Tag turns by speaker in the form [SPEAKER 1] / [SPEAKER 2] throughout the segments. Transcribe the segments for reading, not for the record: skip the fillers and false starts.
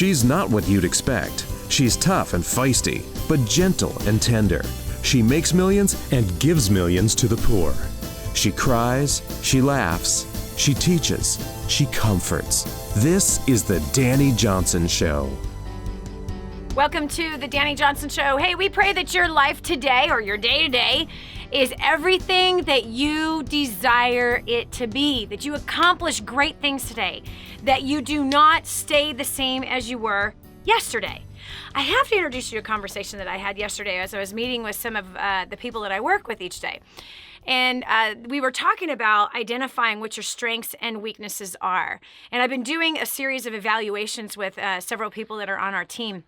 [SPEAKER 1] She's not what you'd expect. She's tough and feisty, but gentle and tender. She makes millions and gives millions to the poor. She cries, she laughs, she teaches, she comforts. This is the Dani Johnson Show.
[SPEAKER 2] Welcome to the Dani Johnson Show. Hey, we pray that your life today or your day today is everything that you desire it to be, that you accomplish great things today, that you do not stay the same as you were yesterday. I have to introduce you to a conversation that I had yesterday as I was meeting with some of the people that I work with each day. And we were talking about identifying what your strengths and weaknesses are. And I've been doing a series of evaluations with several people that are on our team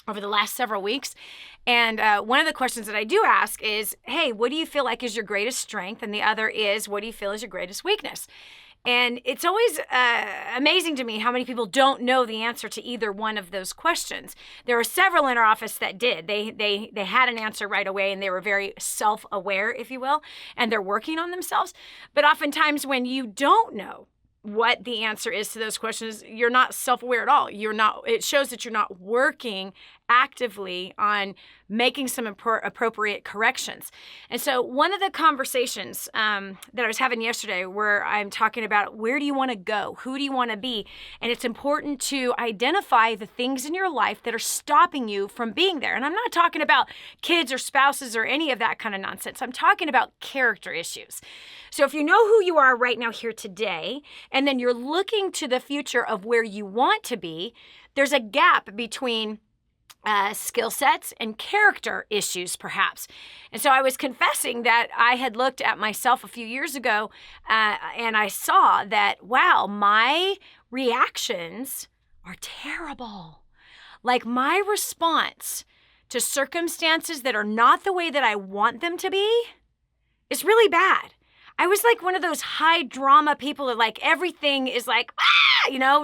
[SPEAKER 2] over the last several weeks. And one of the questions that I do ask is, hey, what do you feel like is your greatest strength? And the other is, what do you feel is your greatest weakness? And it's always amazing to me how many people don't know the answer to either one of those questions. There were several in our office that did. They had an answer right away, and they were very self-aware, if you will, and they're working on themselves. But oftentimes when you don't know what the answer is to those questions, you're not self-aware at all. It shows that you're not working actively on making some appropriate corrections. And so one of the conversations that I was having yesterday, where I'm talking about where do you want to go? Who do you want to be? And it's important to identify the things in your life that are stopping you from being there. And I'm not talking about kids or spouses or any of that kind of nonsense. I'm talking about character issues. So if you know who you are right now here today, and then you're looking to the future of where you want to be, there's a gap between skill sets and character issues, perhaps. And so I was confessing that I had looked at myself a few years ago and I saw that, wow, my reactions are terrible. Like my response to circumstances that are not the way that I want them to be is really bad. I was like one of those high drama people that like everything is like,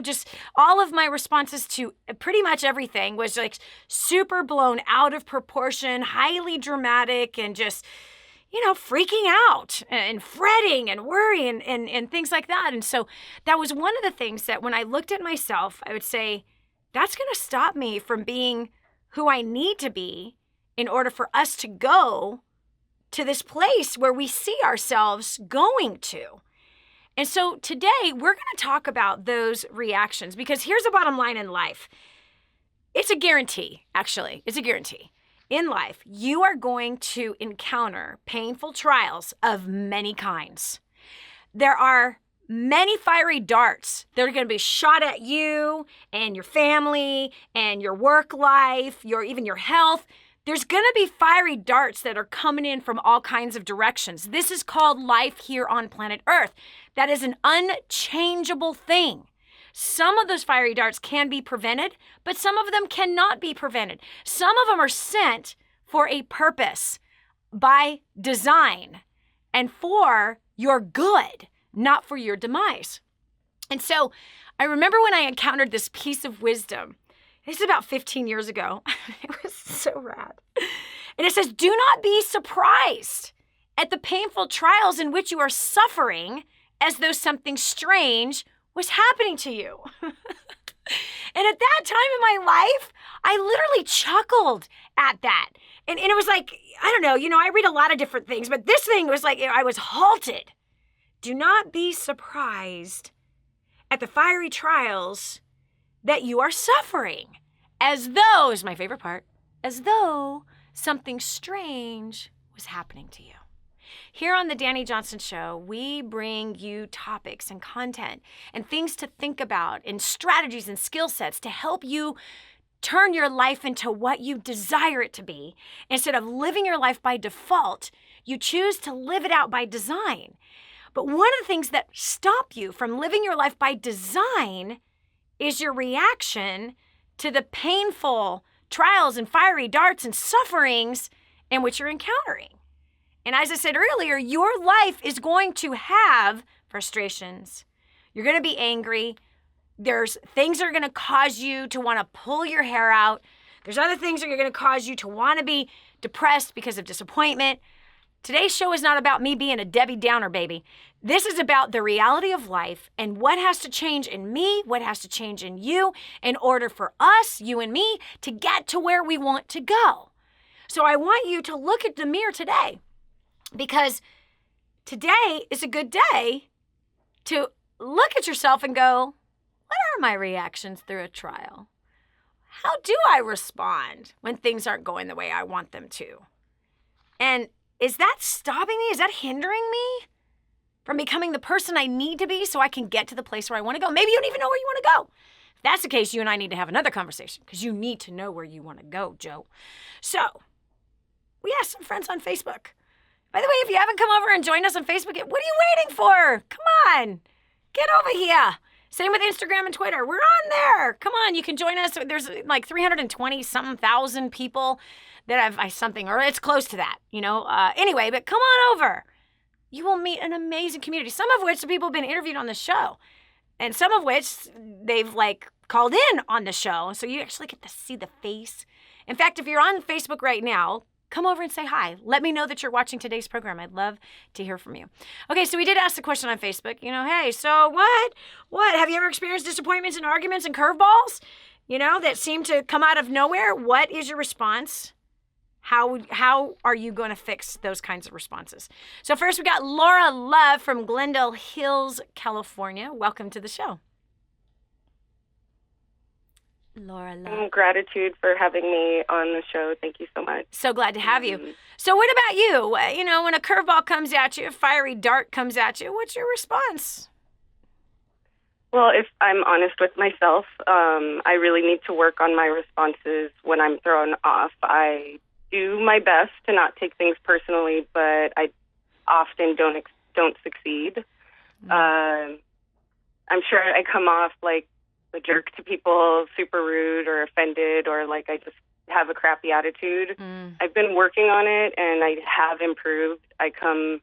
[SPEAKER 2] just all of my responses to pretty much everything was like super blown out of proportion, highly dramatic, and just, freaking out and fretting and worrying and things like that. And so that was one of the things that when I looked at myself, I would say, that's going to stop me from being who I need to be in order for us to go to this place where we see ourselves going to. And so today we're going to talk about those reactions, because here's the bottom line in life. It's a guarantee, actually. It's a guarantee. In life, you are going to encounter painful trials of many kinds. There are many fiery darts that are going to be shot at you and your family and your work life, even your health. There's going to be fiery darts that are coming in from all kinds of directions. This is called life here on planet Earth. That is an unchangeable thing. Some of those fiery darts can be prevented, but some of them cannot be prevented. Some of them are sent for a purpose, by design, and for your good, not for your demise. And so I remember when I encountered this piece of wisdom. This is about 15 years ago. It was so rad. And it says, do not be surprised at the painful trials in which you are suffering as though something strange was happening to you. And at that time in my life, I literally chuckled at that. And it was like, I don't know, I read a lot of different things, but this thing was like, I was halted. Do not be surprised at the fiery trials that you are suffering, as though, is my favorite part, as though something strange was happening to you. Here on the Dani Johnson Show, we bring you topics and content and things to think about and strategies and skill sets to help you turn your life into what you desire it to be. Instead of living your life by default, you choose to live it out by design. But one of the things that stop you from living your life by design is your reaction to the painful trials and fiery darts and sufferings in which you're encountering. And as I said earlier, your life is going to have frustrations. You're going to be angry. There's things that are going to cause you to want to pull your hair out. There's other things that are going to cause you to want to be depressed because of disappointment. Today's show is not about me being a Debbie Downer, baby. This is about the reality of life and what has to change in me, what has to change in you in order for us, you and me, to get to where we want to go. So I want you to look at the mirror today, because today is a good day to look at yourself and go, what are my reactions through a trial? How do I respond when things aren't going the way I want them to? And is that stopping me? Is that hindering me from becoming the person I need to be so I can get to the place where I want to go? Maybe you don't even know where you want to go. If that's the case, you and I need to have another conversation, because you need to know where you want to go, Joe. So we asked some friends on Facebook. By the way, if you haven't come over and joined us on Facebook yet, what are you waiting for? Come on, get over here. Same with Instagram and Twitter. We're on there. Come on, you can join us. There's like 320-something thousand people that have something, or it's close to that, Anyway, but come on over. You will meet an amazing community, some of which the people have been interviewed on the show, and some of which they've called in on the show. So you actually get to see the face. In fact, if you're on Facebook right now, come over and say hi. Let me know that you're watching today's program. I'd love to hear from you. Okay, so we did ask the question on Facebook, hey, so what? Have you ever experienced disappointments and arguments and curveballs, that seem to come out of nowhere? What is your response? How are you going to fix those kinds of responses? So first, we got Laura Love from Glendale Hills, California. Welcome to the show. Laura Love.
[SPEAKER 3] Gratitude for having me on the show. Thank you so much.
[SPEAKER 2] So glad to have you. So what about you? When a curveball comes at you, a fiery dart comes at you, what's your response?
[SPEAKER 3] Well, if I'm honest with myself, I really need to work on my responses when I'm thrown off. I do my best to not take things personally, but I often don't succeed. I'm sure I come off like a jerk to people, super rude or offended, or I just have a crappy attitude. I've been working on it, and I have improved. I come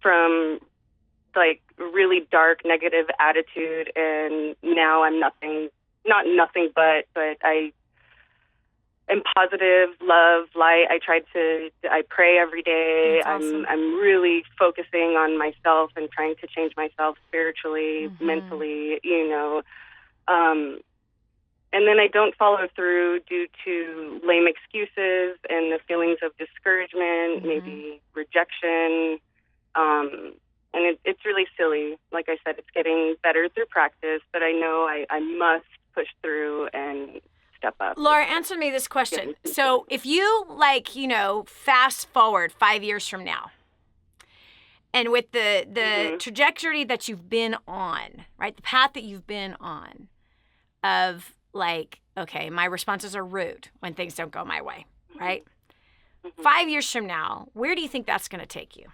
[SPEAKER 3] from really dark, negative attitude, and now I'm not nothing but I am positive, love, light. I pray every day.
[SPEAKER 2] That's awesome.
[SPEAKER 3] I'm really focusing on myself and trying to change myself spiritually, mentally, and then I don't follow through due to lame excuses and the feelings of discouragement, maybe rejection. And it's really silly. Like I said, it's getting better through practice, but I know I must push through and step up.
[SPEAKER 2] Laura, answer me this question. So if you fast forward 5 years from now, and with the trajectory that you've been on, right, the path that you've been on of okay, my responses are rude when things don't go my way, right? 5 years from now, where do you think that's going to take you?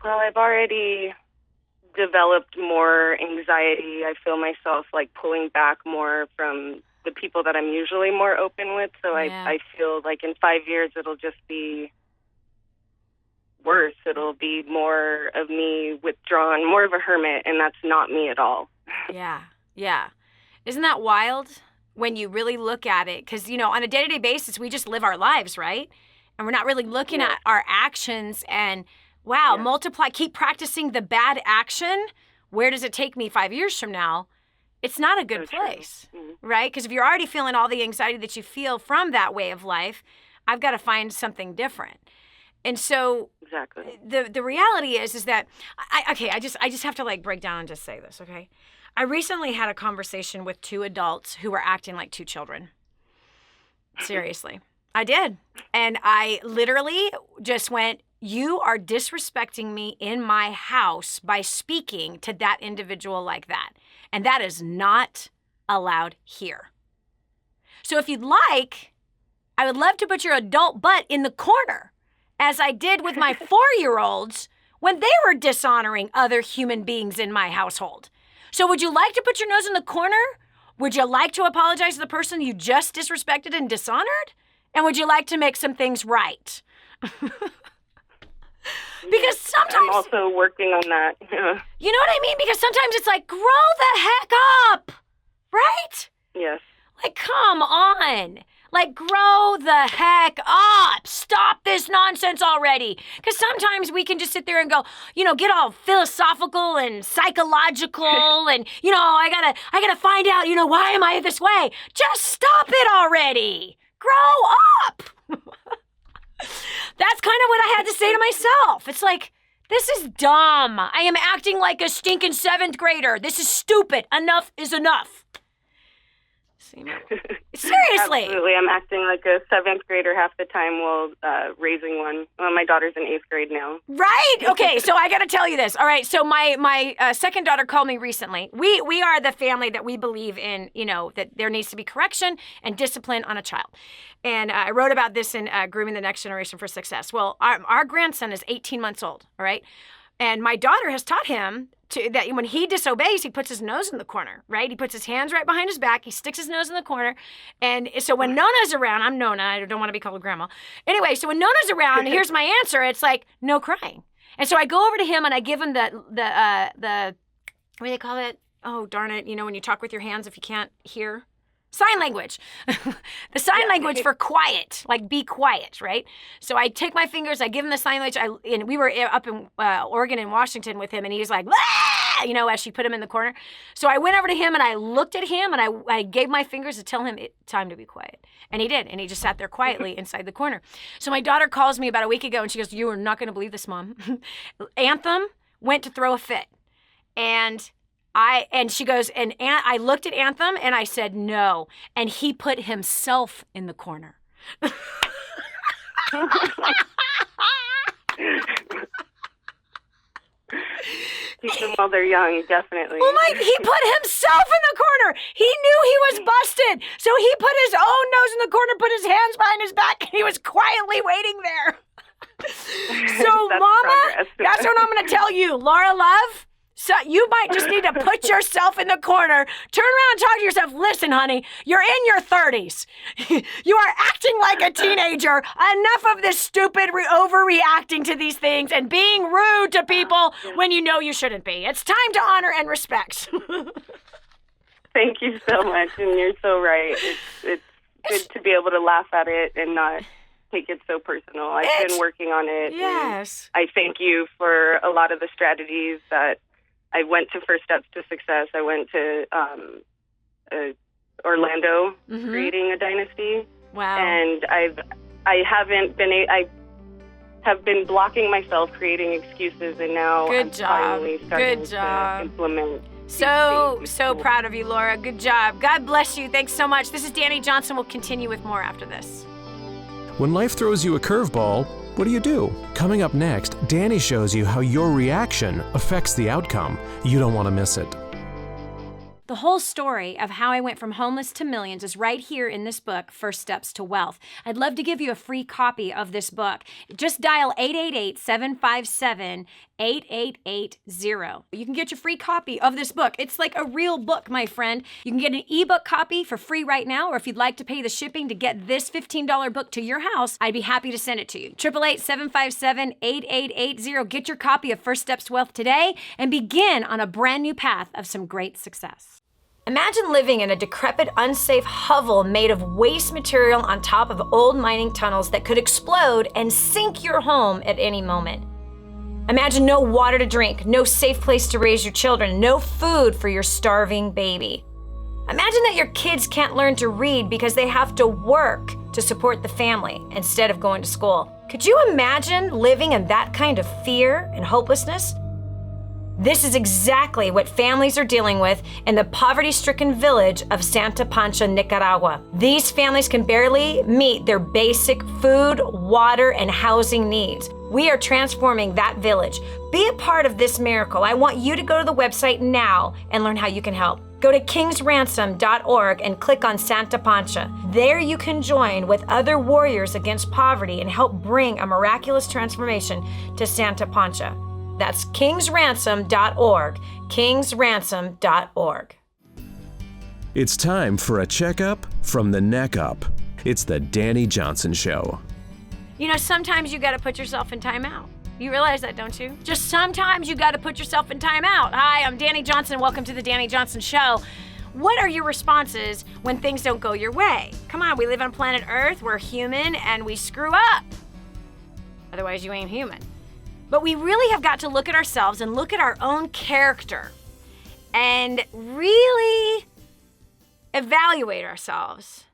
[SPEAKER 3] Well, I've already developed more anxiety. I feel myself pulling back more from the people that I'm usually more open with. So I feel in 5 years it'll just be worse. It'll be more of me withdrawn, more of a hermit, and that's not me at all.
[SPEAKER 2] Yeah. Isn't that wild when you really look at it? Because, on a day-to-day basis, we just live our lives, right? And we're not really looking at our actions and, multiply, keep practicing the bad action. Where does it take me 5 years from now? It's not a good place, right? Because if you're already feeling all the anxiety that you feel from that way of life, I've got to find something different. And so
[SPEAKER 3] exactly,
[SPEAKER 2] the reality is that I just have to break down and just say this, okay? I recently had a conversation with two adults who were acting like two children. Seriously, I did. And I literally just went, you are disrespecting me in my house by speaking to that individual like that. And that is not allowed here. So if you'd like, I would love to put your adult butt in the corner, as I did with my 4-year-olds when they were dishonoring other human beings in my household. So would you like to put your nose in the corner? Would you like to apologize to the person you just disrespected and dishonored? And would you like to make some things right? Because sometimes...
[SPEAKER 3] I'm also working on that. Yeah.
[SPEAKER 2] You know what I mean? Because sometimes it's grow the heck up, right?
[SPEAKER 3] Yes.
[SPEAKER 2] Come on. Like, grow the heck up. Stop this nonsense already. Because sometimes we can just sit there and go, get all philosophical and psychological and, I gotta find out, why am I this way? Just stop it already. Grow up. That's kind of what I had to say to myself. It's like, this is dumb. I am acting like a stinking 7th grader. This is stupid. Enough is enough. Seriously.
[SPEAKER 3] Absolutely. I'm acting like a 7th grader half the time while raising one. Well, my daughter's in 8th grade now.
[SPEAKER 2] Right? Okay, so I got to tell you this. All right, so my second daughter called me recently. We are the family that we believe in, that there needs to be correction and discipline on a child. And I wrote about this in Grooming the Next Generation for Success. Well, our grandson is 18 months old, all right? And my daughter has taught him that when he disobeys, he puts his nose in the corner, right? He puts his hands right behind his back. He sticks his nose in the corner. And so when Nona's around, I'm Nona. I don't want to be called grandma. Anyway, so when Nona's around, here's my answer. It's like, no crying. And so I go over to him and I give him the what do they call it? Oh, darn it. When you talk with your hands if you can't hear. Sign language. The sign language for quiet, like be quiet, right? So I take my fingers, I give him the sign language, and we were up in Oregon and Washington with him, and he was like, ah! As she put him in the corner. So I went over to him, and I looked at him, and I gave my fingers to tell him time to be quiet. And he did, and he just sat there quietly inside the corner. So my daughter calls me about a week ago, and she goes, you are not going to believe this, Mom. Anthem went to throw a fit. And she goes, and I looked at Anthem and I said, no. And he put himself in the corner.
[SPEAKER 3] Teach them while they're young, definitely.
[SPEAKER 2] He put himself in the corner. He knew he was busted. So he put his own nose in the corner, put his hands behind his back, and he was quietly waiting there. So, Mama, that's what I'm going to tell you. Laura Love. So you might just need to put yourself in the corner, turn around and talk to yourself. Listen, honey, you're in your 30s. You are acting like a teenager. Enough of this stupid overreacting to these things and being rude to people when you know you shouldn't be. It's time to honor and respect.
[SPEAKER 3] Thank you so much, and you're so right. It's good to be able to laugh at it and not take it so personal. I've been working on it.
[SPEAKER 2] Yes.
[SPEAKER 3] I thank you for a lot of the strategies that I went to First Steps to Success. I went to Orlando, creating a dynasty.
[SPEAKER 2] Wow.
[SPEAKER 3] And I have been blocking myself, creating excuses, and now I'm finally starting to implement.
[SPEAKER 2] So proud of you, Laura. Good job. God bless you. Thanks so much. This is Dani Johnson. We'll continue with more after this.
[SPEAKER 1] When life throws you a curveball, what do? Coming up next, Dani shows you how your reaction affects the outcome. You don't want to miss it.
[SPEAKER 2] The whole story of how I went from homeless to millions is right here in this book, First Steps to Wealth. I'd love to give you a free copy of this book. Just dial 888-757-8880. You can get your free copy of this book. It's like a real book, my friend. You can get an ebook copy for free right now, or if you'd like to pay the shipping to get this $15 book to your house, I'd be happy to send it to you. 888-757-8880. Get your copy of First Steps to Wealth today and begin on a brand new path of some great success. Imagine living in a decrepit, unsafe hovel made of waste material on top of old mining tunnels that could explode and sink your home at any moment. Imagine no water to drink, no safe place to raise your children, no food for your starving baby. Imagine that your kids can't learn to read because they have to work to support the family instead of going to school. Could you imagine living in that kind of fear and hopelessness? This is exactly what families are dealing with in the poverty-stricken village of Santa Pancha, Nicaragua. These families can barely meet their basic food, water, and housing needs. We are transforming that village. Be a part of this miracle. I want you to go to the website now and learn how you can help. Go to kingsransom.org and click on Santa Pancha. There you can join with other warriors against poverty and help bring a miraculous transformation to Santa Pancha. That's kingsransom.org, kingsransom.org.
[SPEAKER 1] It's time for a checkup from the neck up. It's the Dani Johnson Show.
[SPEAKER 2] Sometimes you got to put yourself in timeout. You realize that, don't you? Just sometimes you got to put yourself in timeout. Hi, I'm Dani Johnson. Welcome to the Dani Johnson Show. What are your responses when things don't go your way? Come on, we live on planet Earth, we're human, and we screw up. Otherwise, you ain't human. But we really have got to look at ourselves and look at our own character and really evaluate ourselves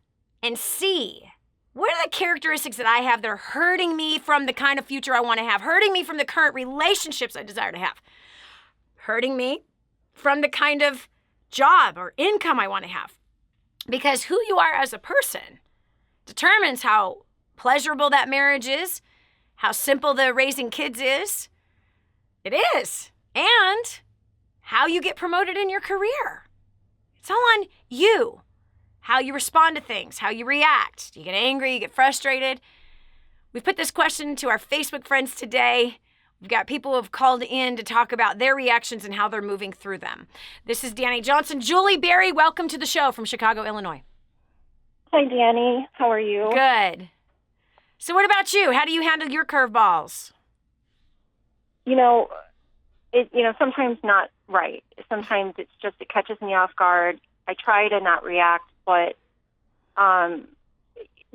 [SPEAKER 2] and see what are the characteristics that I have that are hurting me from the kind of future I want to have, hurting me from the current relationships I desire to have, hurting me from the kind of job or income I want to have. Because who you are as a person determines how pleasurable that marriage is, how simple the raising kids is. It is. And how you get promoted in your career. It's all on you. How you respond to things, how you react. Do you get angry? You get frustrated? We've put this question to our Facebook friends today. We've got people who have called in to talk about their reactions and how they're moving through them. This is Dani Johnson. Julie Berry, welcome to the show from Chicago, Illinois.
[SPEAKER 4] Hi, Dani. How are you?
[SPEAKER 2] Good. So what about you? How do you handle your curveballs?
[SPEAKER 4] Sometimes not right. Sometimes it's just, it catches me off guard. I try to not react, but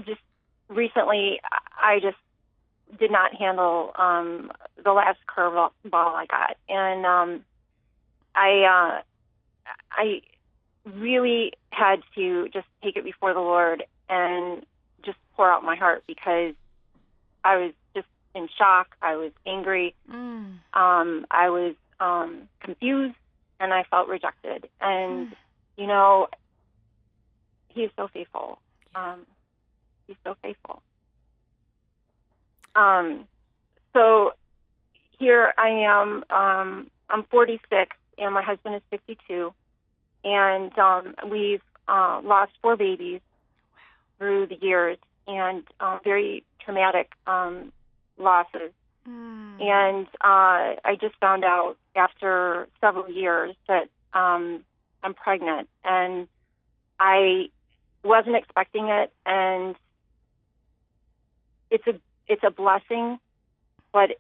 [SPEAKER 4] just recently I just did not handle the last curveball I got. And I really had to just take it before the Lord and just pour out my heart, because I was just in shock. I was angry. I was confused, and I felt rejected. And, he is so faithful. He's so faithful. So here I am. I'm 46, and my husband is 52. And we've lost 4 babies through the years, and very traumatic losses. And I just found out after several years that I'm pregnant, and I wasn't expecting it, and it's a blessing, but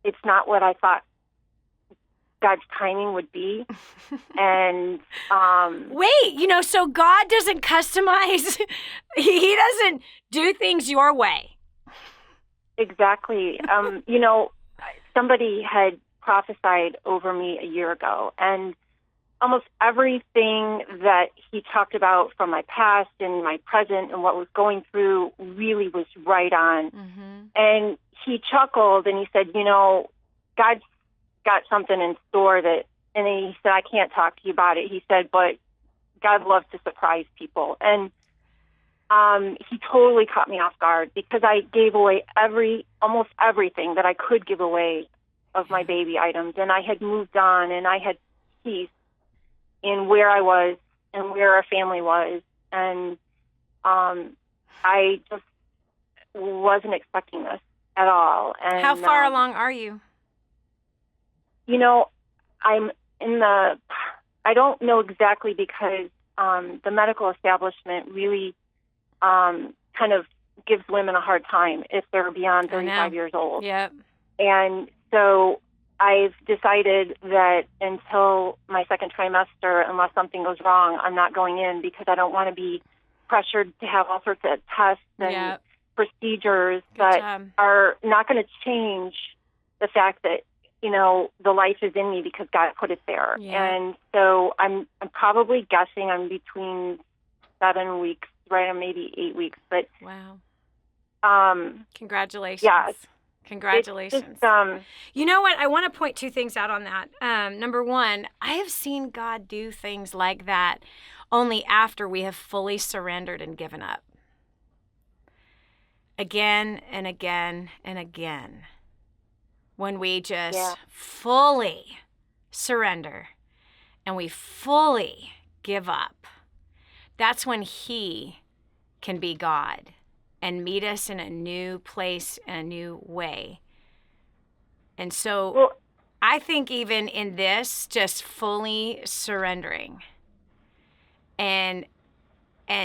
[SPEAKER 4] it's not what I thought God's timing would be. And
[SPEAKER 2] wait, so God doesn't customize. He doesn't do things your way.
[SPEAKER 4] Exactly. Somebody had prophesied over me a year ago, and almost everything that he talked about from my past and my present and what was going through really was right on. And he chuckled and he said, God's got something in store and then he said, I can't talk to you about it. He said, but God loves to surprise people. And he totally caught me off guard, because I gave away almost everything that I could give away of my baby items. And I had moved on, and I had peace in where I was and where our family was. And I just wasn't expecting this at all. And
[SPEAKER 2] how far along are you?
[SPEAKER 4] I'm I don't know exactly, because the medical establishment really kind of gives women a hard time if they're beyond 35 years old.
[SPEAKER 2] Yep.
[SPEAKER 4] And so I've decided that until my second trimester, unless something goes wrong, I'm not going in, because I don't want to be pressured to have all sorts of tests and procedures that are not going to change the fact that, the life is in me because God put it there.
[SPEAKER 2] Yeah.
[SPEAKER 4] And so I'm probably guessing I'm between 7 weeks, right, or maybe 8 weeks. But
[SPEAKER 2] wow.
[SPEAKER 4] Congratulations.
[SPEAKER 2] Yeah. Congratulations.
[SPEAKER 4] Just,
[SPEAKER 2] you know what? I want to point 2 things out on that. Number one, I have seen God do things like that only after we have fully surrendered and given up. Again and again and again. When we just fully surrender and we fully give up, that's when He can be God and meet us in a new place, in a new way. And so I think even in this, just fully surrendering and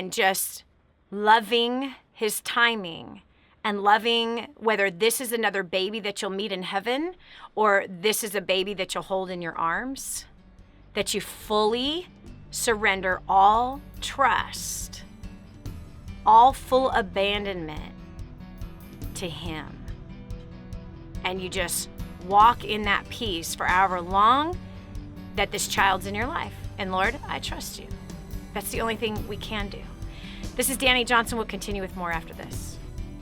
[SPEAKER 2] just loving His timing, and loving whether this is another baby that you'll meet in heaven or this is a baby that you'll hold in your arms, that you fully surrender all trust, all full abandonment to Him. And you just walk in that peace for however long that this child's in your life. And Lord, I trust you. That's the only thing we can do. This is Dani Johnson. We'll continue with more after this.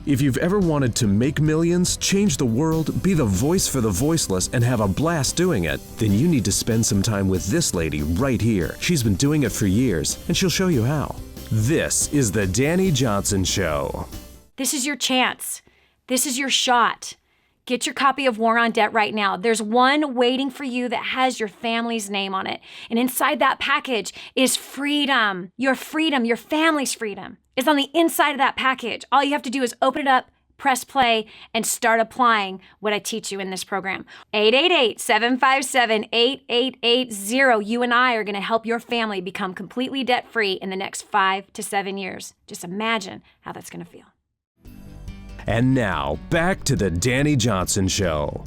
[SPEAKER 1] If you've ever wanted to make millions, change the world, be the voice for the voiceless, and have a blast doing it, then you need to spend some time with this lady right here. She's been doing it for years, and she'll show you how. This is the Dani Johnson Show.
[SPEAKER 2] This is your chance. This is your shot. Get your copy of War on Debt right now. There's one waiting for you that has your family's name on it. And inside that package is freedom, your family's freedom. It's on the inside of that package. All you have to do is open it up, press play, and start applying what I teach you in this program. 888-757-8880. You and I are going to help your family become completely debt-free in the next 5 to 7 years. Just imagine how that's going to feel.
[SPEAKER 1] And now, back to the Dani Johnson Show.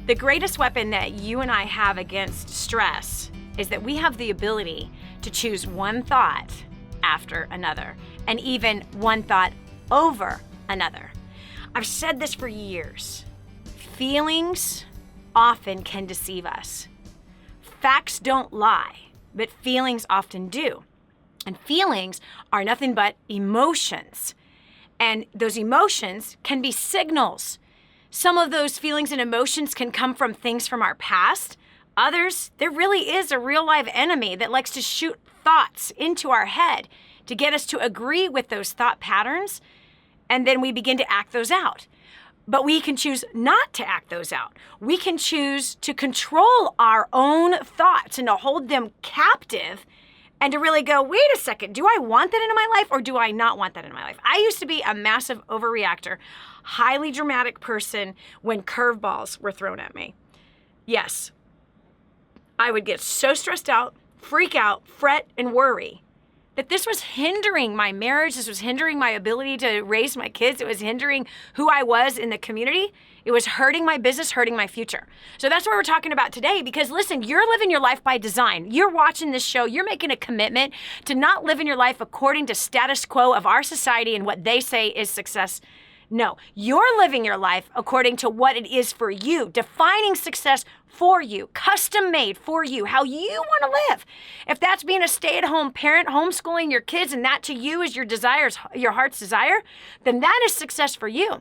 [SPEAKER 2] The greatest weapon that you and I have against stress is that we have the ability to choose one thought after another, and even one thought over another. I've said this for years. Feelings often can deceive us. Facts don't lie, but feelings often do. And feelings are nothing but emotions. And those emotions can be signals. Some of those feelings and emotions can come from things from our past. Others, there really is a real live enemy that likes to shoot thoughts into our head to get us to agree with those thought patterns, and then we begin to act those out. But we can choose not to act those out. We can choose to control our own thoughts and to hold them captive and to really go, wait a second, do I want that into my life or do I not want that in my life? I used to be a massive overreactor, highly dramatic person when curveballs were thrown at me. Yes, I would get so stressed out, freak out, fret, and worry that this was hindering my marriage. This was hindering my ability to raise my kids. It was hindering who I was in the community. It was hurting my business, hurting my future. So that's what we're talking about today, because listen, you're living your life by design. You're watching this show. You're making a commitment to not living your life according to status quo of our society and what they say is success. No, you're living your life according to what it is for you, defining success for you, custom made for you, how you want to live. If that's being a stay-at-home parent, homeschooling your kids, and that to you is your desires, your heart's desire, then that is success for you.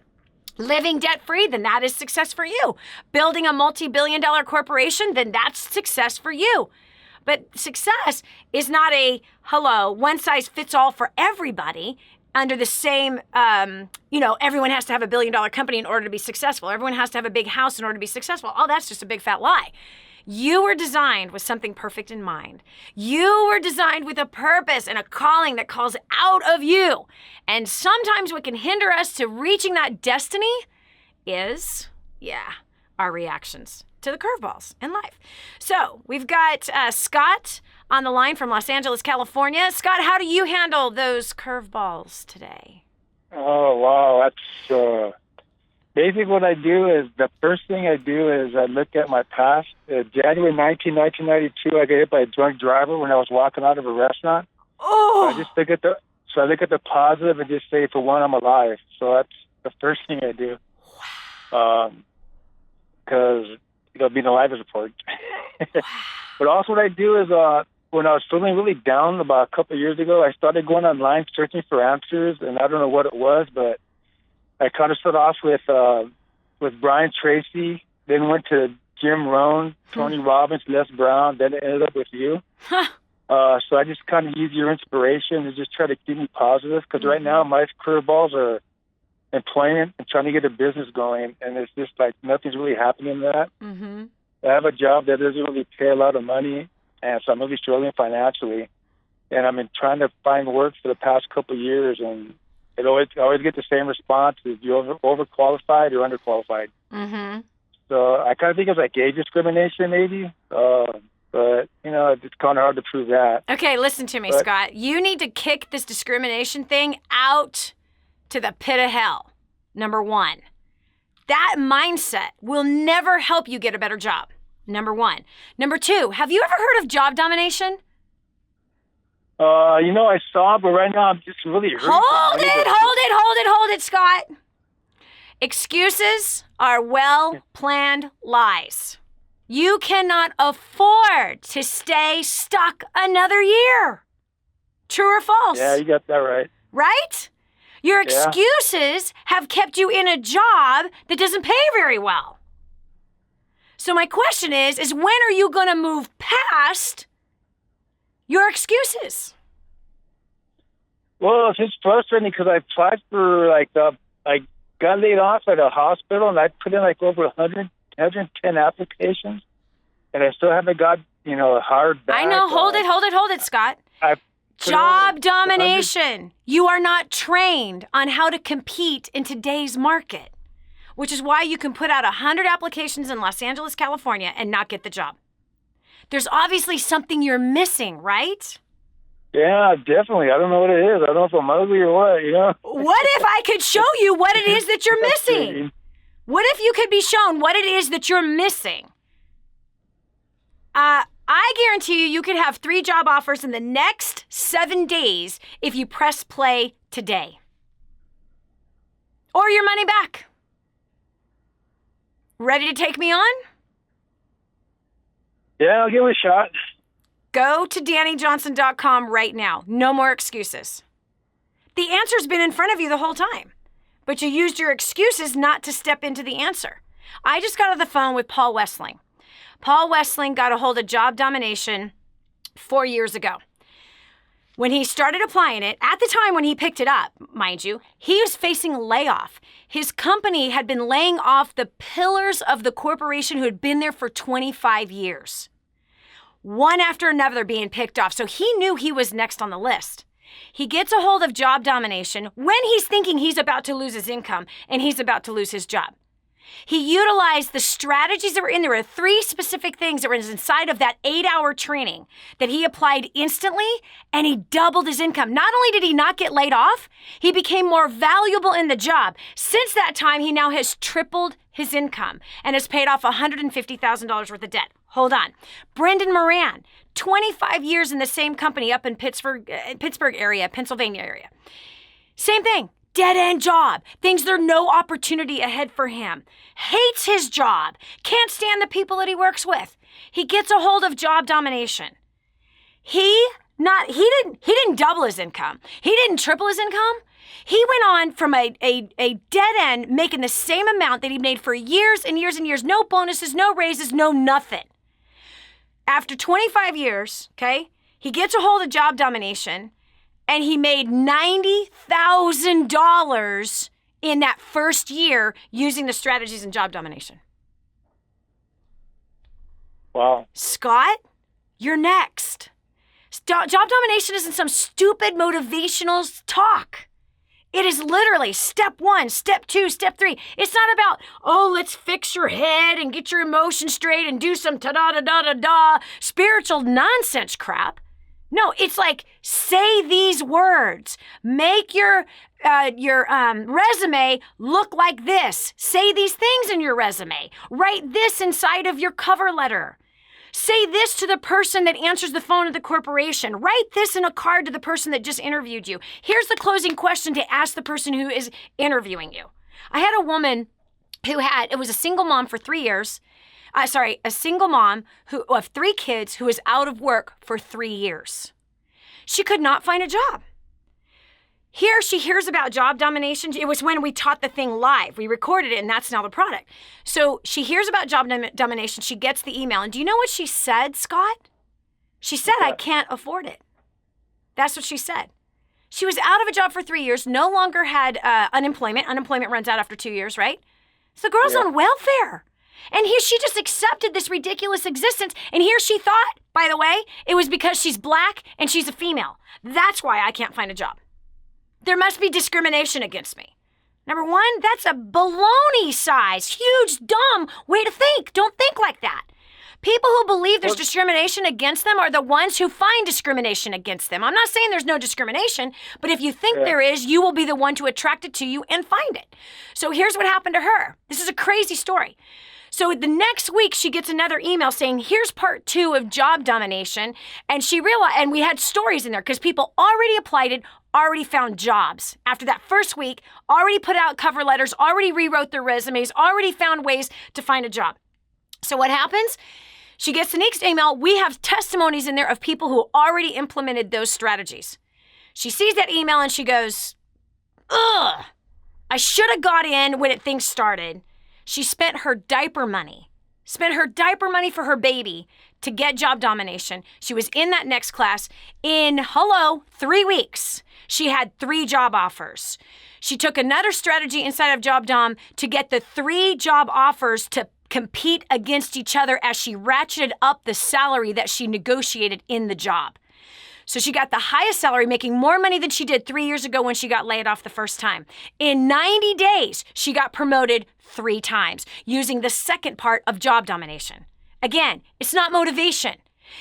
[SPEAKER 2] Living debt-free, then that is success for you. Building a multi-billion-dollar corporation, then that's success for you. But success is not a, one-size-fits-all for everybody under the same, everyone has to have a billion-dollar company in order to be successful. Everyone has to have a big house in order to be successful. Oh, that's just a big fat lie. You were designed with something perfect in mind. You were designed with a purpose and a calling that calls out of you. And sometimes what can hinder us to reaching that destiny is, our reactions to the curveballs in life. So we've got Scott on the line from Los Angeles, California. Scott, how do you handle those curveballs today?
[SPEAKER 5] Oh, wow. That's basically what I do is the first thing I do is I look at my past. January 19, 1992, I got hit by a drunk driver when I was walking out of a restaurant.
[SPEAKER 2] Oh!
[SPEAKER 5] So I just look at the positive and just say, for one, I'm alive. So that's the first thing I do. Wow. Because being alive is important. Wow. But also what I do is when I was feeling really down about a couple of years ago, I started going online searching for answers, and I don't know what it was, but I kind of started off with Brian Tracy, then went to Jim Rohn, Tony Robbins, Les Brown, then it ended up with you. So I just kind of use your inspiration to just try to keep me positive, because right now my curveballs are employment and trying to get a business going, and it's just like nothing's really happening in that. Mm-hmm. I have a job that doesn't really pay a lot of money, and so I'm really struggling financially. And I've been trying to find work for the past couple of years, and I always get the same response: is you're overqualified or underqualified. Mm-hmm. So I kind of think it's like age discrimination, maybe. But it's kind of hard to prove that.
[SPEAKER 2] Okay, listen to me, Scott. You need to kick this discrimination thing out to the pit of hell. Number one, that mindset will never help you get a better job. Number one. Number two, have you ever heard of job domination?
[SPEAKER 5] I saw, but right now I'm just really hurt.
[SPEAKER 2] Hold it, Scott. Excuses are well-planned lies. You cannot afford to stay stuck another year. True or false?
[SPEAKER 5] Yeah, you got that right.
[SPEAKER 2] Right? Your excuses have kept you in a job that doesn't pay very well. So my question is when are you going to move past your excuses?
[SPEAKER 5] Well, it's just frustrating because I applied for, I got laid off at a hospital, and I put in over 110 applications, and I still haven't got, hired back.
[SPEAKER 2] I know. Hold it, Scott. Job domination. You are not trained on how to compete in today's market, which is why you can put out 100 applications in Los Angeles, California, and not get the job. There's obviously something you're missing, right?
[SPEAKER 5] Yeah, definitely. I don't know what it is. I don't know if I'm ugly or what,
[SPEAKER 2] What if I could show you what it is that you're missing? What if you could be shown what it is that you're missing? I guarantee you could have 3 job offers in the next 7 days if you press play today. Or your money back. Ready to take me on?
[SPEAKER 5] Yeah, I'll give it a shot.
[SPEAKER 2] Go to DaniJohnson.com right now. No more excuses. The answer's been in front of you the whole time, but you used your excuses not to step into the answer. I just got on the phone with Paul Wessling. Paul Wessling got a hold of job domination 4 years ago. When he started applying it, at the time when he picked it up, mind you, he was facing layoff. His company had been laying off the pillars of the corporation who had been there for 25 years. One after another being picked off. So he knew he was next on the list. He gets a hold of job domination when he's thinking he's about to lose his income and he's about to lose his job. He utilized the strategies that were in there. There were 3 specific things that were inside of that 8-hour training that he applied instantly, and he doubled his income. Not only did he not get laid off, he became more valuable in the job. Since that time, he now has tripled his income and has paid off $150,000 worth of debt. Hold on. Brendan Moran, 25 years in the same company up in Pittsburgh area, Pennsylvania area. Same thing. Dead-end job. Thinks there's no opportunity ahead for him. Hates his job. Can't stand the people that he works with. He gets a hold of job domination. He didn't double his income. He didn't triple his income. He went on from a dead end making the same amount that he made for years and years and years. No bonuses, no raises, no nothing. After 25 years, okay, he gets a hold of job domination, and he made $90,000 in that first year using the strategies in job domination.
[SPEAKER 5] Wow.
[SPEAKER 2] Scott, you're next. Job domination isn't some stupid motivational talk. It is literally step 1, step 2, step 3. It's not about, let's fix your head and get your emotions straight and do some ta-da-da-da-da-da spiritual nonsense crap. No, it's like, say these words. Make your resume look like this. Say these things in your resume. Write this inside of your cover letter. Say this to the person that answers the phone at the corporation. Write this in a card to the person that just interviewed you. Here's the closing question to ask the person who is interviewing you. I had a woman it was a single mom for 3 years. A single mom of 3 kids who was out of work for 3 years. She could not find a job. Here she hears about job domination. It was when we taught the thing live. We recorded it, and that's now the product. So she hears about job domination. She gets the email. And do you know what she said, Scott? She said, I can't afford it. That's what she said. She was out of a job for 3 years, no longer had unemployment. Unemployment runs out after 2 years, right? So the girl's on welfare. And here she just accepted this ridiculous existence. And here she thought, by the way, it was because she's black and she's a female. That's why I can't find a job. There must be discrimination against me. Number 1, that's a baloney size, huge, dumb way to think. Don't think like that. People who believe there's discrimination against them are the ones who find discrimination against them. I'm not saying there's no discrimination, but if you think there is, you will be the one to attract it to you and find it. So here's what happened to her. This is a crazy story. So the next week, she gets another email saying, here's part 2 of job domination. And she realized, and we had stories in there because people already applied it, already found jobs. After that first week, already put out cover letters, already rewrote their resumes, already found ways to find a job. So what happens? She gets the next email. We have testimonies in there of people who already implemented those strategies. She sees that email and she goes, ugh, I should have got in when things started. She spent her diaper money for her baby to get job domination. She was in that next class. In 3 weeks, she had 3 job offers. She took another strategy inside of Job Dom to get the 3 job offers to compete against each other as she ratcheted up the salary that she negotiated in the job. So she got the highest salary, making more money than she did 3 years ago when she got laid off the first time. In 90 days, she got promoted 3 times using the second part of job domination. Again, it's not motivation.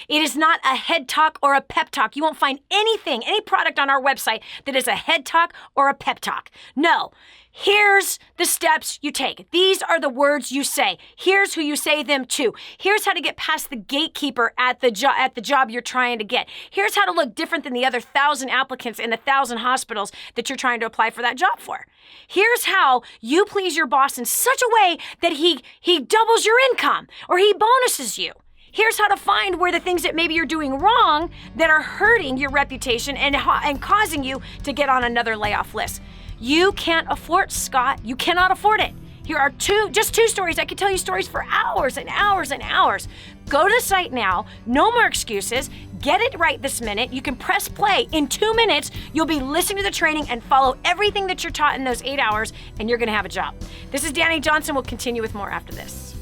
[SPEAKER 2] It is not a head talk or a pep talk. You won't find anything, any product on our website that is a head talk or a pep talk. No. Here's the steps you take. These are the words you say. Here's who you say them to. Here's how to get past the gatekeeper at the job you're trying to get. Here's how to look different than the other 1,000 applicants in the 1,000 hospitals that you're trying to apply for that job for. Here's how you please your boss in such a way that he doubles your income or he bonuses you. Here's how to find where the things that maybe you're doing wrong that are hurting your reputation and causing you to get on another layoff list. You can't afford, Scott. You cannot afford it. Here are just two stories. I could tell you stories for hours and hours and hours. Go to the site now. No more excuses. Get it right this minute. You can press play. In 2 minutes, you'll be listening to the training and follow everything that you're taught in those 8 hours, and you're going to have a job. This is Dani Johnson. We'll continue with more after this.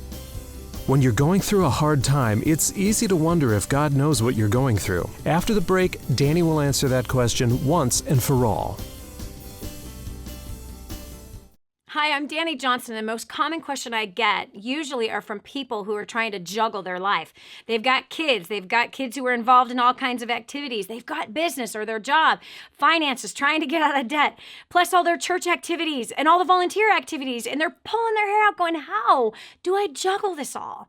[SPEAKER 1] When you're going through a hard time, it's easy to wonder if God knows what you're going through. After the break, Dani will answer that question once and for all.
[SPEAKER 2] Hi, I'm Dani Johnson. The most common question I get usually are from people who are trying to juggle their life. They've got kids who are involved in all kinds of activities. They've got business or their job, finances, trying to get out of debt, plus all their church activities and all the volunteer activities. And they're pulling their hair out going, how do I juggle this all?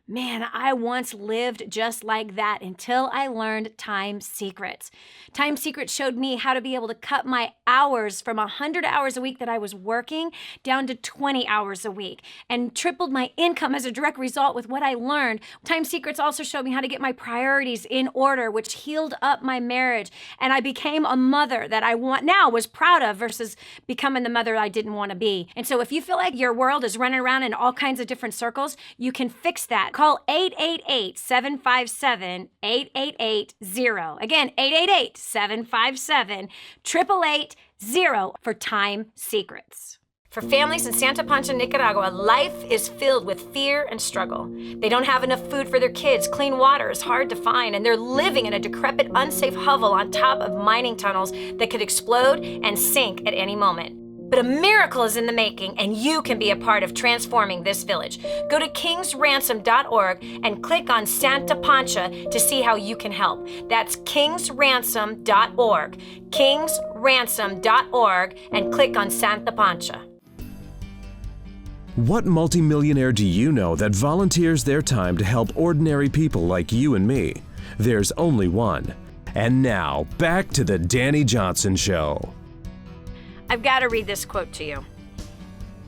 [SPEAKER 2] Man, I once lived just like that until I learned Time Secrets. Time Secrets showed me how to be able to cut my hours from 100 hours a week that I was working down to 20 hours a week and tripled my income as a direct result with what I learned. Time Secrets also showed me how to get my priorities in order, which healed up my marriage. And I became a mother that I was proud of versus becoming the mother I didn't want to be. And so if you feel like your world is running around in all kinds of different circles, you can fix that. Call 888-757-8880. Again, 888-757-8880 for Time Secrets. For families in Santa Pancha, Nicaragua, life is filled with fear and struggle. They don't have enough food for their kids, clean water is hard to find, and they're living in a decrepit, unsafe hovel on top of mining tunnels that could explode and sink at any moment. But a miracle is in the making, and you can be a part of transforming this village. Go to kingsransom.org and click on Santa Pancha to see how you can help. That's kingsransom.org, kingsransom.org, and click on Santa Pancha.
[SPEAKER 1] What multi-millionaire do you know that volunteers their time to help ordinary people like you and me? There's only one. And now, back to the Dani Johnson Show.
[SPEAKER 2] I've got to read this quote to you.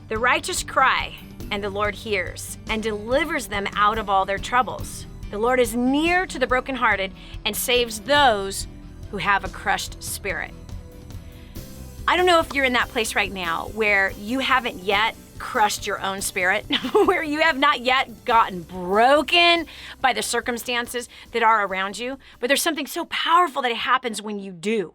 [SPEAKER 2] The righteous cry, and the Lord hears, and delivers them out of all their troubles. The Lord is near to the brokenhearted and saves those who have a crushed spirit. I don't know if you're in that place right now where you haven't yet crushed your own spirit, where you have not yet gotten broken by the circumstances that are around you, but there's something so powerful that happens when you do.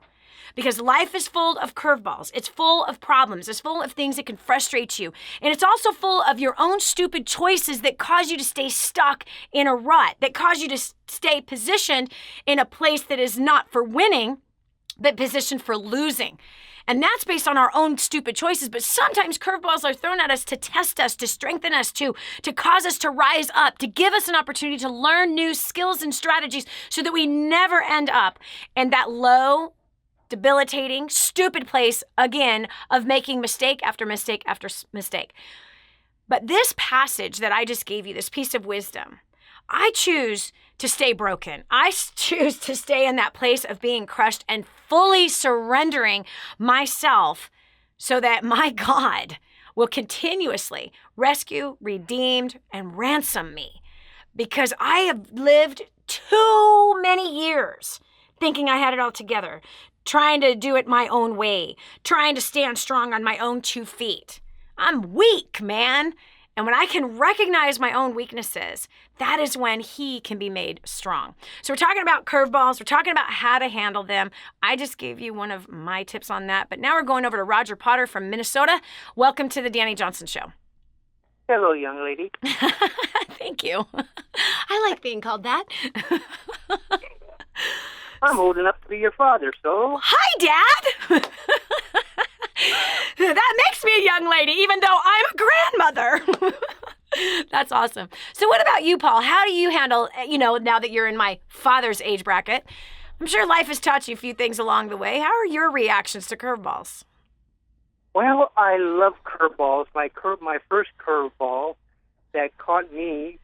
[SPEAKER 2] Because life is full of curveballs. It's full of problems. It's full of things that can frustrate you. And it's also full of your own stupid choices that cause you to stay stuck in a rut, that cause you to stay positioned in a place that is not for winning, but positioned for losing. And that's based on our own stupid choices. But sometimes curveballs are thrown at us to test us, to strengthen us, to cause us to rise up, to give us an opportunity to learn new skills and strategies so that we never end up in that low, debilitating, stupid place, again, of making mistake after mistake after mistake. But this passage that I just gave you, this piece of wisdom, I choose to stay broken. I choose to stay in that place of being crushed and fully surrendering myself so that my God will continuously rescue, redeem, and ransom me. Because I have lived too many years thinking I had it all together, trying to do it my own way, trying to stand strong on my own 2 feet. I'm weak, man. And when I can recognize my own weaknesses, that is when he can be made strong. So we're talking about curveballs. We're talking about how to handle them. I just gave you one of my tips on that. But now we're going over to Roger Potter from Minnesota. Welcome to the Dani Johnson Show.
[SPEAKER 6] Hello, young lady.
[SPEAKER 2] Thank you. I like being called that.
[SPEAKER 6] I'm old enough to be your father, so...
[SPEAKER 2] Hi, Dad! That makes me a young lady, even though I'm a grandmother. That's awesome. So what about you, Paul? How do you handle, now that you're in my father's age bracket? I'm sure life has taught you a few things along the way. How are your reactions to curveballs?
[SPEAKER 6] Well, I love curveballs. My first curveball that caught me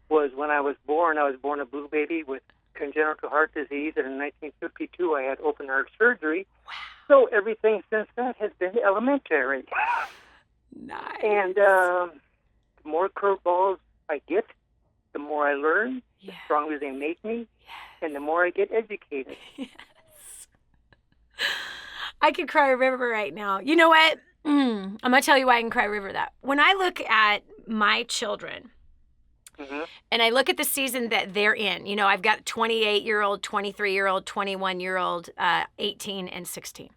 [SPEAKER 6] was when I was born. I was born a blue baby with congenital heart disease, and in 1952 I had open heart surgery.
[SPEAKER 2] Wow.
[SPEAKER 6] So everything since then has been elementary.
[SPEAKER 2] Nice.
[SPEAKER 6] And the more curveballs I get, the more I learn, the stronger they make me, and the more I get educated.
[SPEAKER 2] Yes. I could cry a river right now. You know what? I'm going to tell you why I can cry a river that. When I look at my children, and I look at the season that they're in, I've got 28-year-old, 23-year-old, 21-year-old, 18 and 16.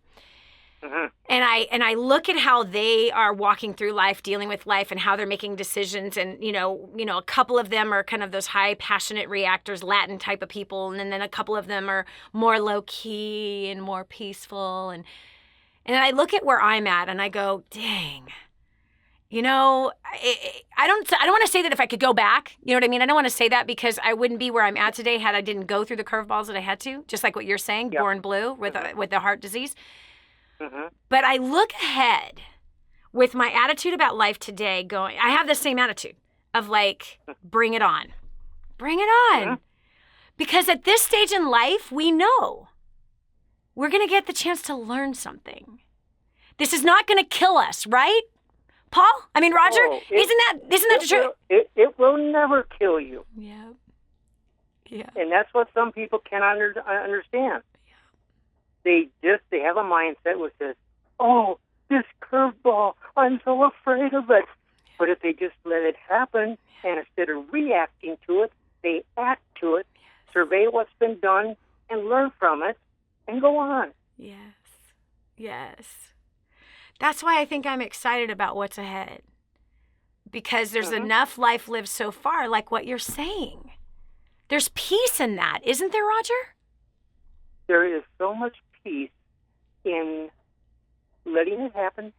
[SPEAKER 2] And I look at how they are walking through life, dealing with life, and how they're making decisions. And, a couple of them are kind of those high passionate reactors, Latin type of people. And then a couple of them are more low key and more peaceful. And then I look at where I'm at and I go, dang, I don't want to say that if I could go back, you know what I mean? I don't want to say that because I wouldn't be where I'm at today had I didn't go through the curveballs that I had to, just like what you're saying, born blue with the heart disease. But I look ahead with my attitude about life today I have the same attitude of like, bring it on. Bring it on. Because at this stage in life, we know we're going to get the chance to learn something. This is not going to kill us, right? Paul? I mean, Roger, isn't that the truth?
[SPEAKER 6] It will never kill you.
[SPEAKER 2] Yeah.
[SPEAKER 6] And that's what some people cannot understand. They have a mindset which says, oh, this curveball, I'm so afraid of it. But if they just let it happen, and instead of reacting to it, they act to it, survey what's been done, and learn from it, and go on.
[SPEAKER 2] Yes. That's why I think I'm excited about what's ahead. Because there's enough life lived so far, like what you're saying. There's peace in that, isn't there, Roger?
[SPEAKER 6] There is so much peace in letting it happen,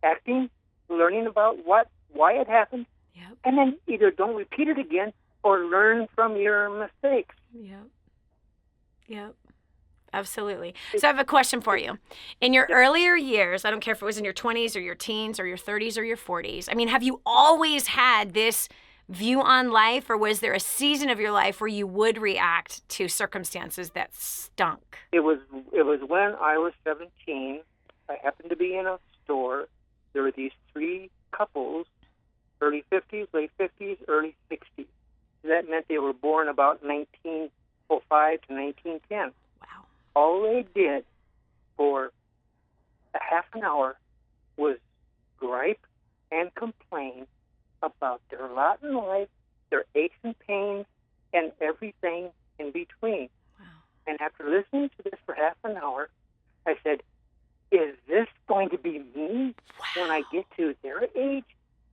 [SPEAKER 6] acting, learning about why it happened, and then either don't repeat it again or learn from your mistakes.
[SPEAKER 2] Yep. Absolutely. So I have a question for you. In your earlier years, I don't care if it was in your 20s or your teens or your 30s or your 40s, I mean, have you always had this view on life, or was there a season of your life where you would react to circumstances that stunk?
[SPEAKER 6] It was when I was 17. I happened to be in a store. There were these 3 couples, early 50s, late 50s, early 60s. That meant they were born about 1905 to 1910.
[SPEAKER 2] Wow.
[SPEAKER 6] All they did for a half an hour was gripe and complain about their lot in life, their aches and pains, and everything in between.
[SPEAKER 2] Wow.
[SPEAKER 6] And after listening to this for half an hour, I said, is this going to be me when I get to their age?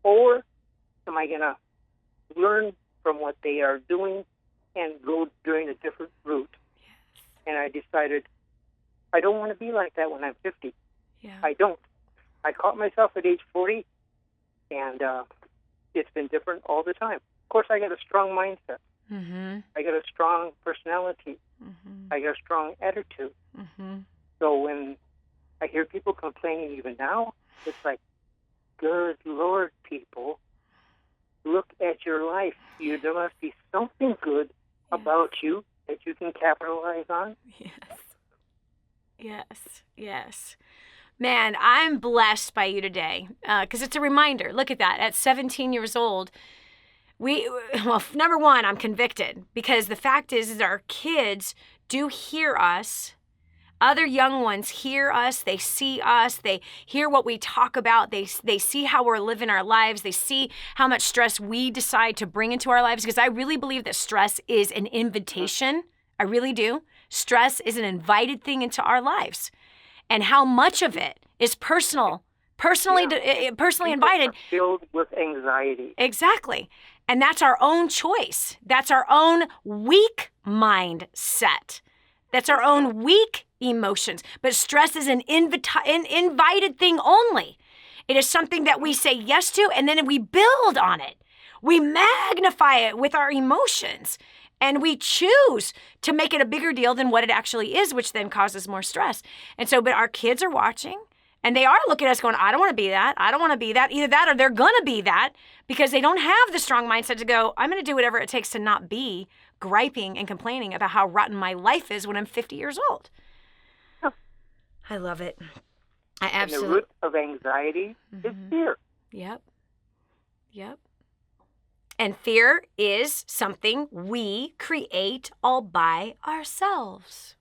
[SPEAKER 6] Or am I going to learn from what they are doing and go during a different route?
[SPEAKER 2] Yes.
[SPEAKER 6] And I decided, I don't want to be like that when I'm 50.
[SPEAKER 2] Yeah.
[SPEAKER 6] I don't. I caught myself at age 40, and it's been different all the time. Of course, I got a strong mindset. I got a strong personality. I got a strong attitude. So when I hear people complaining even now, it's like, good Lord, people, look at your life. There must be something good about you that you can capitalize on.
[SPEAKER 2] Yes. Man, I'm blessed by you today because it's a reminder. Look at that. At 17 years old, number one, I'm convicted because the fact is our kids do hear us. Other young ones hear us. They see us. They hear what we talk about. They see how we're living our lives. They see how much stress we decide to bring into our lives because I really believe that stress is an invitation. I really do. Stress is an invited thing into our lives. And how much of it is personally invited.
[SPEAKER 6] Filled with anxiety.
[SPEAKER 2] Exactly. And that's our own choice. That's our own weak mindset. That's our own weak emotions. But stress is an invited thing only. It is something that we say yes to, and then we build on it. We magnify it with our emotions. And we choose to make it a bigger deal than what it actually is, which then causes more stress. And so, but our kids are watching and they are looking at us going, I don't want to be that. I don't want to be that. Either that or they're going to be that because they don't have the strong mindset to go, I'm going to do whatever it takes to not be griping and complaining about how rotten my life is when I'm 50 years old.
[SPEAKER 6] Oh.
[SPEAKER 2] I love it.
[SPEAKER 6] And the root of anxiety is fear.
[SPEAKER 2] Yep. And fear is something we create all by ourselves.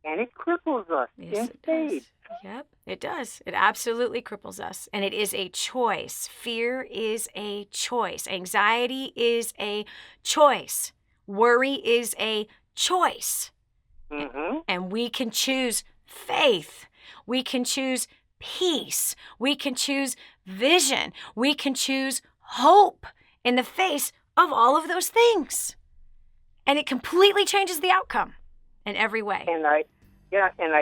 [SPEAKER 6] And it cripples us.
[SPEAKER 2] Yes, it does. Yep, it does. It absolutely cripples us. And it is a choice. Fear is a choice. Anxiety is a choice. Worry is a choice. And we can choose faith. We can choose peace. We can choose vision. We can choose hope in the face of all of those things. And it completely changes the outcome in every way.
[SPEAKER 6] And I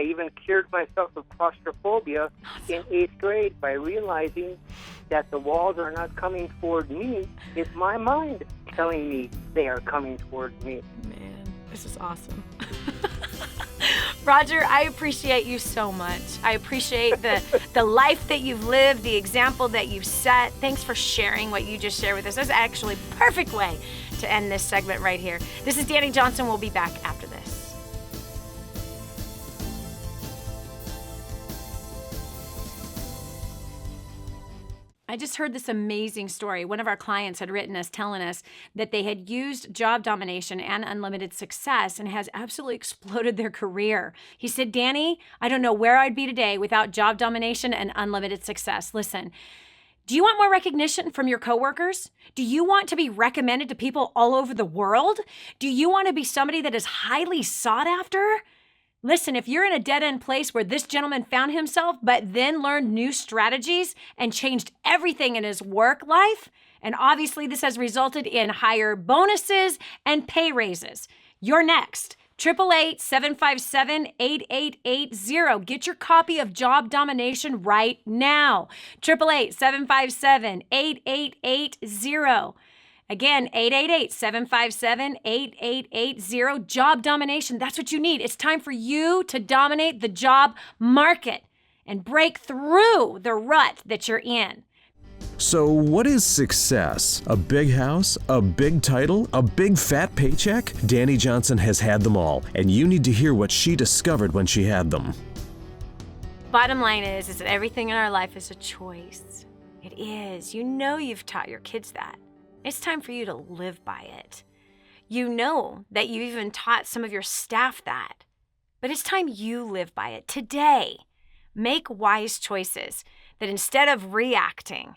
[SPEAKER 6] even cured myself of claustrophobia in 8th grade by realizing that the walls are not coming toward me. It's my mind telling me they are coming toward me.
[SPEAKER 2] Man, this is awesome. Roger, I appreciate you so much. I appreciate the life that you've lived, the example that you've set. Thanks for sharing what you just shared with us. That's actually a perfect way to end this segment right here. This is Dani Johnson. We'll be back after this. I just heard this amazing story. One of our clients had written us telling us that they had used job domination and unlimited success and has absolutely exploded their career. He said, Dani, I don't know where I'd be today without job domination and unlimited success. Listen, do you want more recognition from your coworkers? Do you want to be recommended to people all over the world? Do you want to be somebody that is highly sought after? Listen, if you're in a dead-end place where this gentleman found himself, but then learned new strategies and changed everything in his work life, and obviously this has resulted in higher bonuses and pay raises, you're next. 888-757-8880. Get your copy of Job Domination right now. 888-757-8880. Again, 888-757-8880. Job domination. That's what you need. It's time for you to dominate the job market and break through the rut that you're in.
[SPEAKER 1] So what is success? A big house? A big title? A big fat paycheck? Dani Johnson has had them all, and you need to hear what she discovered when she had them.
[SPEAKER 2] Bottom line is that everything in our life is a choice. It is. You know you've taught your kids that. It's time for you to live by it. You know that you even taught some of your staff that, but it's time you live by it. Today, make wise choices that instead of reacting,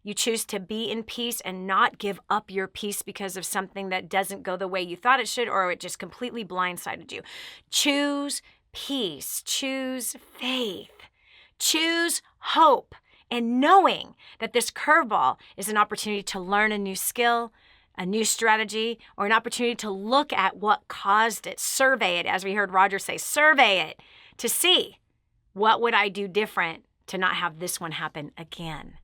[SPEAKER 2] you choose to be in peace and not give up your peace because of something that doesn't go the way you thought it should or it just completely blindsided you. Choose peace, choose faith, choose hope. And knowing that this curveball is an opportunity to learn a new skill, a new strategy, or an opportunity to look at what caused it. Survey it, as we heard Roger say, survey it to see what would I do different to not have this one happen again.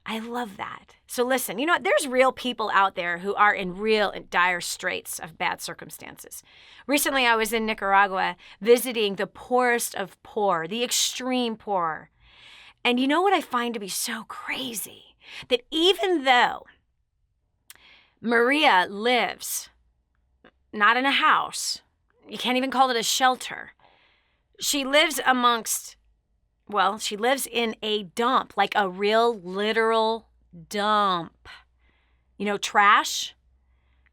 [SPEAKER 2] I love that. So listen, you know what? There's real people out there who are in real and dire straits of bad circumstances. Recently, I was in Nicaragua visiting the poorest of poor, the extreme poor. And you know what I find to be so crazy? That even though Maria lives not in a house. You can't even call it a shelter. She lives she lives in a dump, like a real literal dump. You know, trash,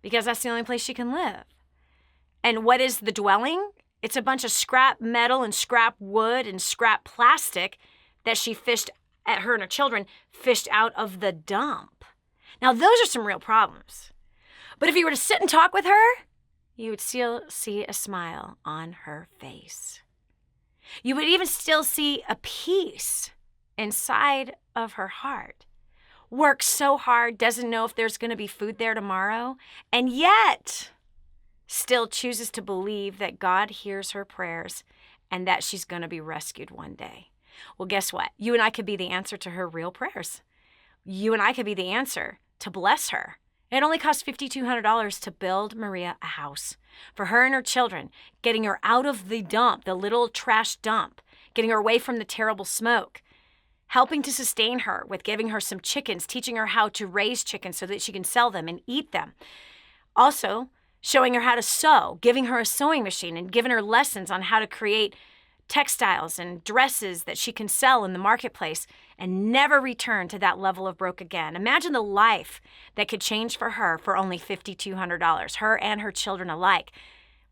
[SPEAKER 2] because that's the only place she can live. And what is the dwelling? It's a bunch of scrap metal and scrap wood and scrap plastic that her and her children fished out of the dump. Now, those are some real problems. But if you were to sit and talk with her, you would still see a smile on her face. You would even still see a peace inside of her heart. Works so hard, doesn't know if there's going to be food there tomorrow, and yet still chooses to believe that God hears her prayers and that she's going to be rescued one day. Well, guess what? You and I could be the answer to her real prayers. You and I could be the answer to bless her. It only cost $5,200 to build Maria a house for her and her children, getting her out of the dump, the little trash dump, getting her away from the terrible smoke, helping to sustain her with giving her some chickens, teaching her how to raise chickens so that she can sell them and eat them. Also, showing her how to sew, giving her a sewing machine and giving her lessons on how to create textiles and dresses that she can sell in the marketplace and never return to that level of broke again. Imagine the life that could change for her for only $5,200, her and her children alike.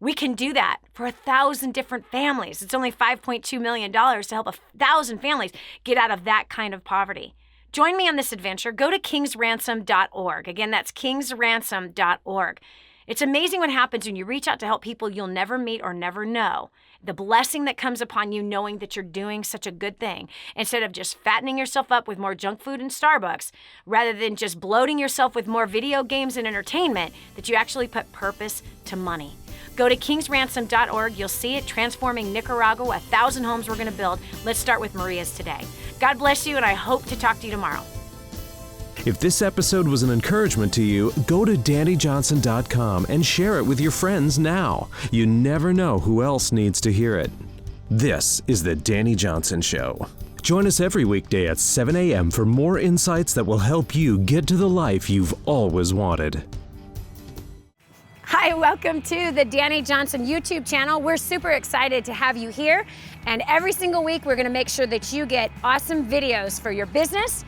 [SPEAKER 2] We can do that for 1,000 different families. It's only $5.2 million to help 1,000 families get out of that kind of poverty. Join me on this adventure. Go to kingsransom.org. Again, that's kingsransom.org. It's amazing what happens when you reach out to help people you'll never meet or never know. The blessing that comes upon you knowing that you're doing such a good thing, instead of just fattening yourself up with more junk food and Starbucks, rather than just bloating yourself with more video games and entertainment, that you actually put purpose to money. Go to kingsransom.org. You'll see it, transforming Nicaragua, 1,000 homes we're going to build. Let's start with Maria's today. God bless you, and I hope to talk to you tomorrow.
[SPEAKER 1] If this episode was an encouragement to you, go to DaniJohnson.com and share it with your friends now. You never know who else needs to hear it. This is The Dani Johnson Show. Join us every weekday at 7 a.m. for more insights that will help you get to the life you've always wanted.
[SPEAKER 2] Hi, welcome to the Dani Johnson YouTube channel. We're super excited to have you here. And every single week, we're going to make sure that you get awesome videos for your business,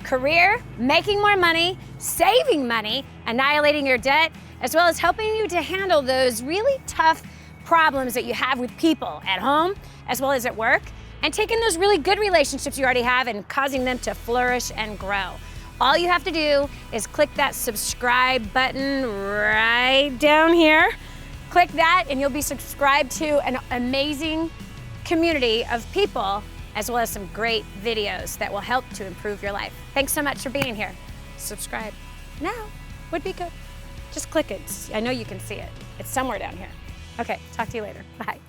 [SPEAKER 2] career, making more money, saving money, annihilating your debt, as well as helping you to handle those really tough problems that you have with people at home as well as at work, and taking those really good relationships you already have and causing them to flourish and grow. All you have to do is click that subscribe button right down here. Click that and you'll be subscribed to an amazing community of people, as well as some great videos that will help to improve your life. Thanks so much for being here. Subscribe now would be good. Just click it. I know you can see it. It's somewhere down here. Okay, talk to you later. Bye.